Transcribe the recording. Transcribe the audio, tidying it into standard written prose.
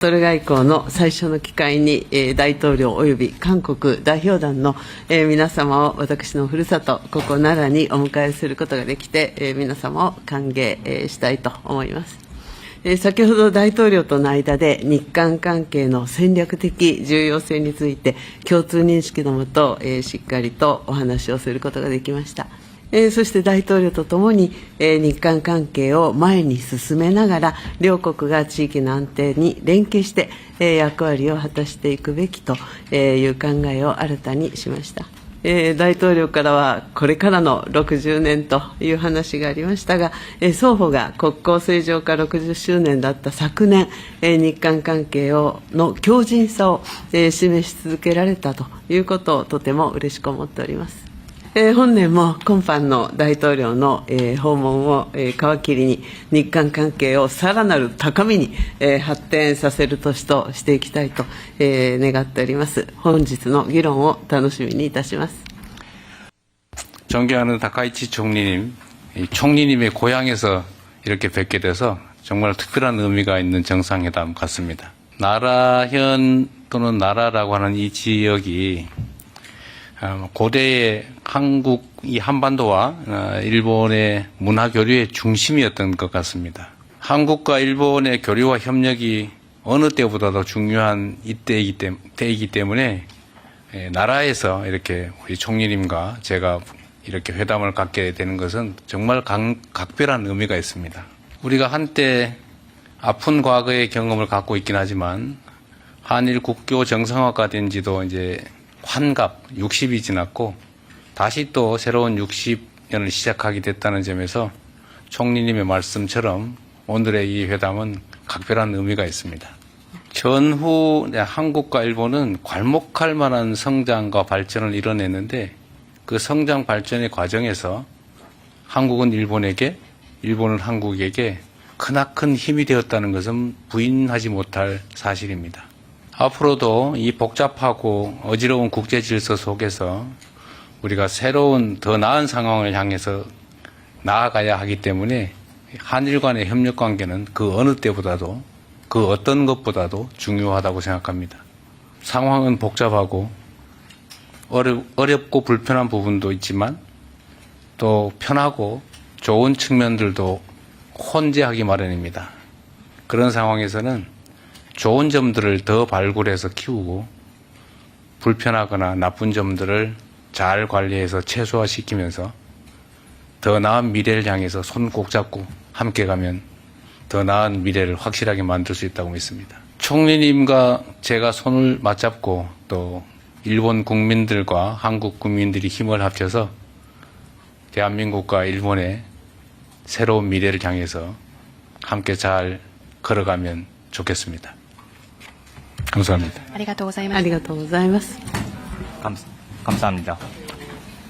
トル外交の最初の機会に、大統領及び韓国代表団の、皆様を私のふるさと、ここ奈良にお迎えすることができて、皆様を歓迎、したいと思います。先ほど大統領との間で日韓関係の戦略的重要性について共通認識のもと、しっかりとお話をすることができました。そして大統領とともに、日韓関係を前に進めながら、両国が地域の安定に連携して、役割を果たしていくべきという考えを新たにしました。大統領からは、これからの60年という話がありましたが、双方が国交正常化60周年だった昨年、日韓関係の強靭さを示し続けられたということをとても嬉しく思っております。本年も今般の大統領の訪問を皮切りに、日韓関係をさらなる高みに発展させる年としていきたいと願っております。本日の議論を楽しみにいたします。존경하는 다카이치 총리님, 총리님의 고향에서 이렇게 뵙게 돼서 정말 특별한 의미가 있는 정상회담 같습니다. 나라현 또는 나라라고 하는 이 지역이 고대의 한국, 이 한반도와 일본의 문화 교류의 중심이었던 것 같습니다. 한국과 일본의 교류와 협력이 어느 때보다도 중요한 때이기 때문에 나라에서 이렇게 우리 총리님과 제가 이렇게 회담을 갖게 되는 것은 정말 각별한 의미가 있습니다. 우리가 한때 아픈 과거의 경험을 갖고 있긴 하지만 한일 국교 정상화가 된 지도 이제 환갑 60이 지났고 다시 또 새로운 60년을 시작하게 됐다는 점에서 총리님의 말씀처럼 오늘의 이 회담은 각별한 의미가 있습니다. 전후 한국과 일본은 괄목할 만한 성장과 발전을 이뤄냈는데 그 성장 발전의 과정에서 한국은 일본에게, 일본은 한국에게 크나큰 힘이 되었다는 것은 부인하지 못할 사실입니다. 앞으로도 이 복잡하고 어지러운 국제 질서 속에서 우리가 새로운 더 나은 상황을 향해서 나아가야 하기 때문에 한일 간의 협력 관계는 그 어느 때보다도 그 어떤 것보다도 중요하다고 생각합니다. 상황은 복잡하고 어렵고 불편한 부분도 있지만 또 편하고 좋은 측면들도 혼재하기 마련입니다. 그런 상황에서는 좋은 점들을 더 발굴해서 키우고 불편하거나 나쁜 점들을 잘 관리해서 최소화시키면서 더 나은 미래를 향해서 손 꼭 잡고 함께 가면 더 나은 미래를 확실하게 만들 수 있다고 믿습니다. 총리님과 제가 손을 맞잡고 또 일본 국민들과 한국 국민들이 힘을 합쳐서 대한민국과 일본의 새로운 미래를 향해서 함께 잘 걸어가면 좋겠습니다. 감사합니다. ありがとうございます。ありがとうございます。감사합니다.